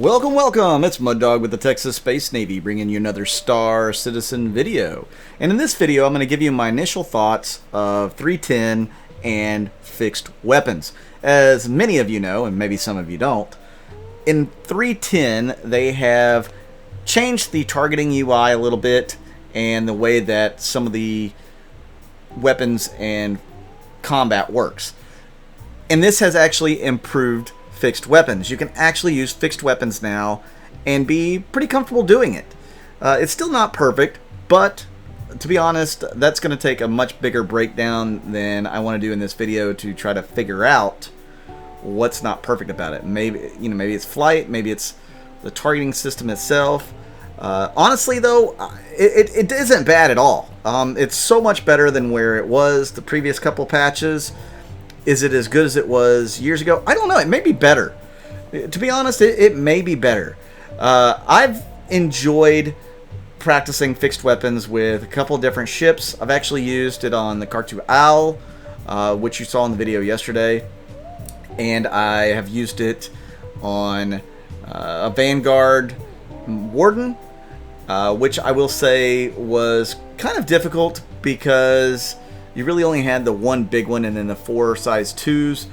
Welcome, welcome! It's Mud Dog with the Texas Space Navy bringing you another Star Citizen video. And in this video I'm going to give you my initial thoughts of 310 and fixed weapons. As many of you know, and maybe some of you don't, in 310 they have changed the targeting UI a little bit and the way that some of the weapons and combat works. And this has actually improved fixed weapons. You can actually use fixed weapons now and be pretty comfortable doing it. It's still not perfect, but to be honest, that's going to take a much bigger breakdown than I want to do in this video to try to figure out what's not perfect about it. Maybe it's flight, maybe it's the targeting system itself. Honestly though, it isn't bad at all. It's so much better than where it was the previous couple patches. Is it as good as it was years ago? I don't know. It may be better. To be honest, it may be better. I've enjoyed practicing fixed weapons with a couple of different ships. I've actually used it on the Cartu Owl, which you saw in the video yesterday. And I have used it on a Vanguard Warden, which I will say was kind of difficult because you really only had the one big one and then the 4 size 2s.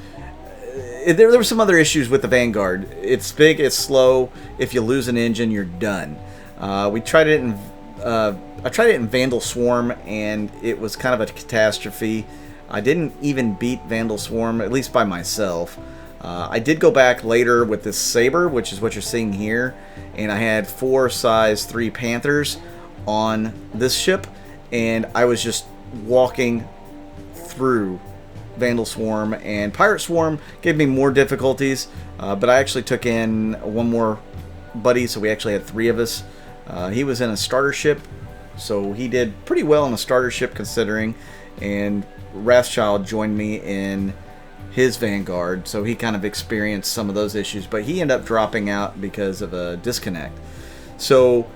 There were some other issues with the Vanguard. It's big, it's slow. If you lose an engine, you're done. I tried it in Vandal Swarm, and it was kind of a catastrophe. I didn't even beat Vandal Swarm, at least by myself. I did go back later with this Saber, which is what you're seeing here, and I had 4 size 3 Panthers on this ship, and I was just walking through Vandal Swarm, and Pirate Swarm gave me more difficulties, but I actually took in one more buddy, so we actually had 3 of us. He was in a starter ship, so he did pretty well in a starter ship considering, and Wrathchild joined me in his Vanguard, so he kind of experienced some of those issues, but he ended up dropping out because of a disconnect. So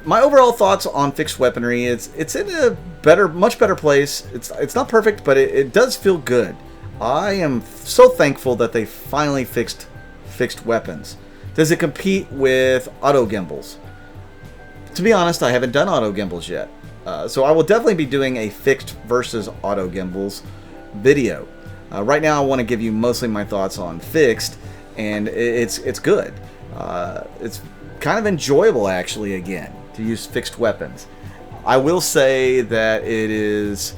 my overall thoughts on fixed weaponry is it's in a much better place. It's not perfect, but it does feel good. I am so thankful that they finally fixed weapons. Does it compete with auto gimbals? To be honest, I haven't done auto gimbals yet. So I will definitely be doing a fixed versus auto gimbals video. Right now I want to give you mostly my thoughts on fixed, and it's good. It's kind of enjoyable actually again to use fixed weapons. I will say that it is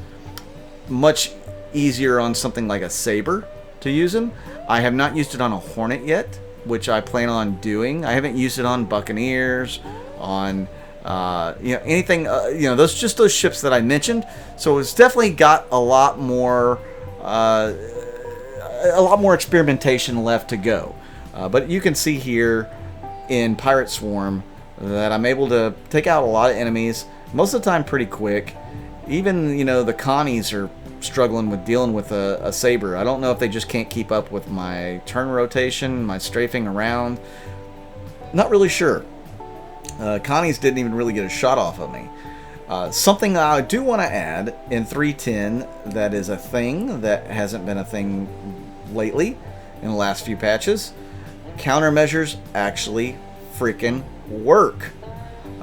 much easier on something like a Saber to use them. I have not used it on a Hornet yet, which I plan on doing. I haven't used it on Buccaneers, on anything, those ships that I mentioned. So it's definitely got a lot more experimentation left to go. But you can see here in Pirate Swarm that I'm able to take out a lot of enemies, most of the time pretty quick. Even, the Connies are struggling with dealing with a Saber. I don't know if they just can't keep up with my turn rotation, my strafing around. Not really sure. Connies didn't even really get a shot off of me. Something I do want to add in 310 that is a thing that hasn't been a thing lately in the last few patches. Countermeasures actually freaking work.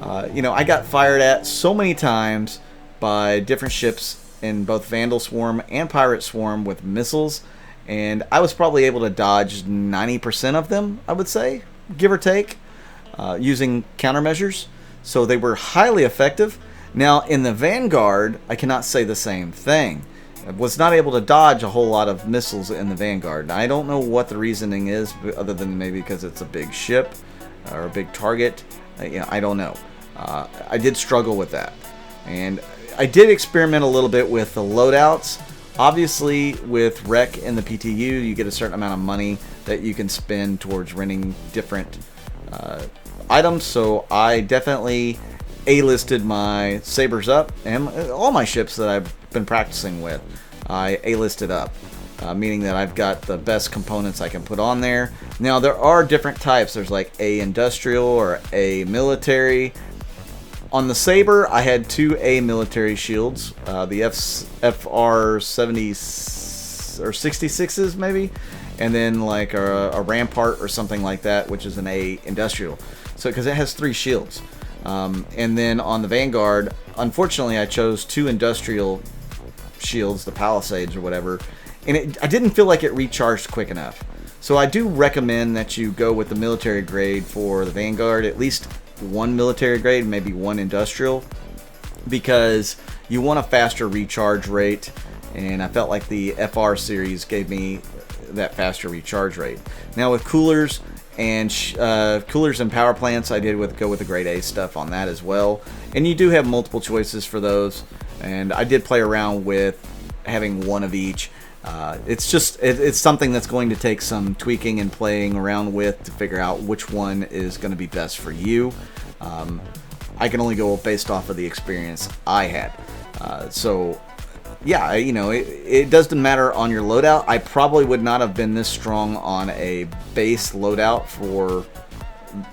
I got fired at so many times by different ships in both Vandal Swarm and Pirate Swarm with missiles, and I was probably able to dodge 90% of them, I would say, give or take, using countermeasures. So they were highly effective. Now in the Vanguard, I cannot say the same thing. I was not able to dodge a whole lot of missiles in the Vanguard. I don't know what the reasoning is, other than maybe because it's a big ship or a big target. I don't know. I did struggle with that. And I did experiment a little bit with the loadouts. Obviously, with Rec and the PTU, you get a certain amount of money that you can spend towards renting different items. So I definitely A-listed my Sabers up, and all my ships that I've been practicing with, I A-listed up. Meaning that I've got the best components I can put on there. Now there are different types. There's like A industrial or A military. On the Saber, I had 2 A military shields, the FR 70 or 66s maybe, and then like a Rampart or something like that, which is an A industrial. So because it has 3 shields. And then on the Vanguard, unfortunately, I chose 2 industrial shields, the Palisades or whatever, and I didn't feel like it recharged quick enough. So I do recommend that you go with the military grade for the Vanguard, at least 1 military grade, maybe 1 industrial, because you want a faster recharge rate, and I felt like the FR series gave me that faster recharge rate. Now with coolers and power plants, I did go with the grade A stuff on that as well, and you do have multiple choices for those, and I did play around with having 1 of each. It's something that's going to take some tweaking and playing around with to figure out which one is going to be best for you. I can only go based off of the experience I had. So yeah, you know, it doesn't matter on your loadout. I probably would not have been this strong on a base loadout for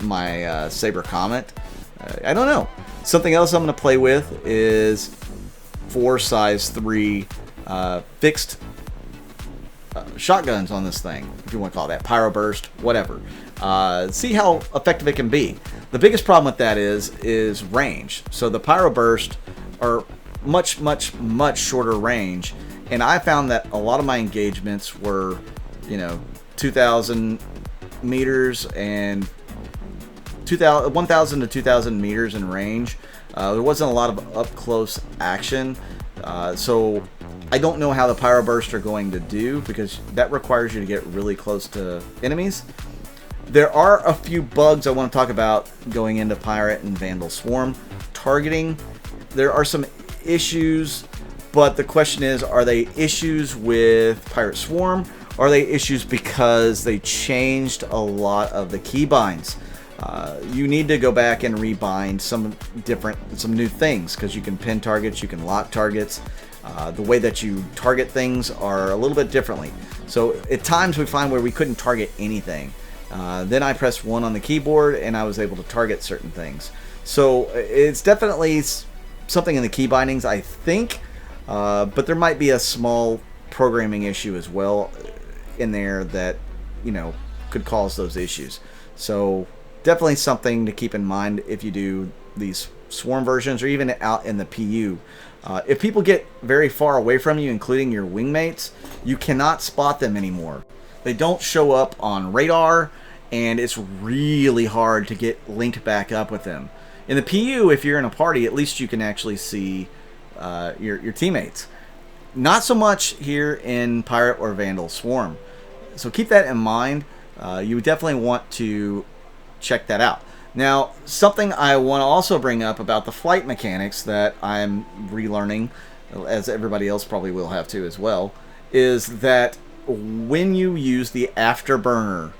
my Saber Comet. I don't know. Something else I'm going to play with is 4 size 3 fixed shotguns on this thing, if you want to call that Pyro Burst, whatever. See how effective it can be. The biggest problem with that is range. So the Pyro Burst are much shorter range, and I found that a lot of my engagements were, you know, 2,000 meters and 1,000 to 2,000 meters in range. There wasn't a lot of up close action, so I don't know how the Pyro Burst are going to do, because that requires you to get really close to enemies. There are a few bugs I want to talk about going into Pirate and Vandal Swarm. Targeting, there are some issues, but the question is, are they issues with Pirate Swarm, or are they issues because they changed a lot of the keybinds? You need to go back and rebind some new things, because you can pin targets, you can lock targets. The way that you target things are a little bit differently. So at times we find where we couldn't target anything. Then I pressed 1 on the keyboard and I was able to target certain things. So it's definitely something in the key bindings, I think, but there might be a small programming issue as well in there that, you know, could cause those issues. So definitely something to keep in mind if you do these Swarm versions, or even out in the PU. If people get very far away from you, including your wingmates, you cannot spot them anymore. They don't show up on radar, and it's really hard to get linked back up with them. In the PU, if you're in a party, at least you can actually see your teammates. Not so much here in Pirate or Vandal Swarm. So keep that in mind. You would definitely want to check that out. Now, something I want to also bring up about the flight mechanics that I'm relearning, as everybody else probably will have to as well, is that when you use the afterburner,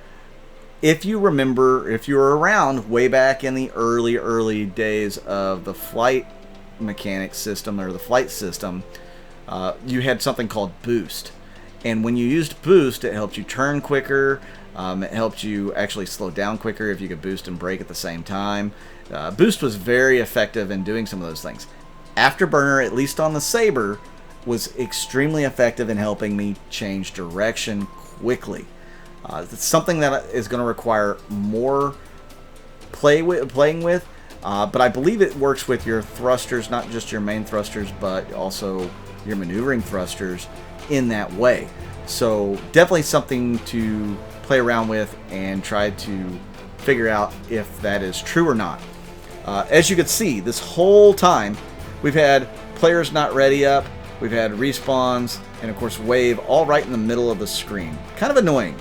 if you remember, if you were around way back in the early days of the flight mechanics system, or the flight system, you had something called boost. And when you used boost, it helped you turn quicker. It helped you actually slow down quicker if you could boost and brake at the same time. Boost was very effective in doing some of those things. Afterburner, at least on the Saber, was extremely effective in helping me change direction quickly. It's something that is going to require more playing with, but I believe it works with your thrusters, not just your main thrusters, but also your maneuvering thrusters in that way. So definitely something to play around with and try to figure out if that is true or not. As you can see, this whole time we've had players not ready up, we've had respawns, and of course wave all right in the middle of the screen. Kind of annoying,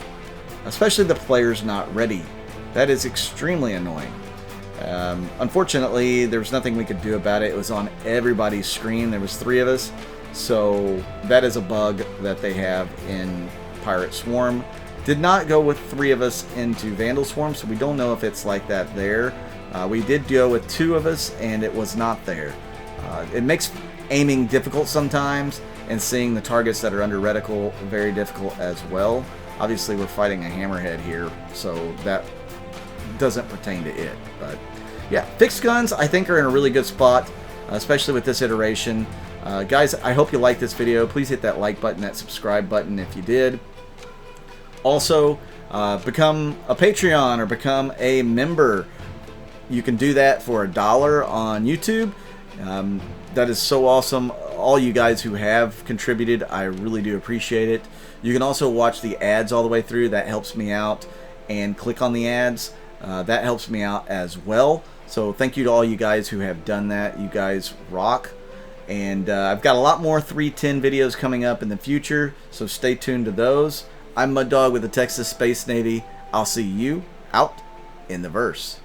especially the players not ready. That is extremely annoying. Unfortunately, there was nothing we could do about it. It was on everybody's screen. There was 3 of us, so that is a bug that they have in Pirate Swarm. Did not go with 3 of us into Vandal Swarm, so we don't know if it's like that there. We did go with 2 of us, and it was not there. It makes aiming difficult sometimes, and seeing the targets that are under reticle very difficult as well. Obviously, we're fighting a hammerhead here, so that doesn't pertain to it. But yeah, fixed guns I think are in a really good spot, especially with this iteration. Guys, I hope you liked this video. Please hit that like button, that subscribe button if you did. Also, become a Patreon or become a member. You can do that for $1 on YouTube. That is so awesome. All you guys who have contributed, I really do appreciate it. You can also watch the ads all the way through. That helps me out. And click on the ads. That helps me out as well. So thank you to all you guys who have done that. You guys rock. And I've got a lot more 310 videos coming up in the future, so stay tuned to those. I'm Mud Dog with the Texas Space Navy. I'll see you out in the verse.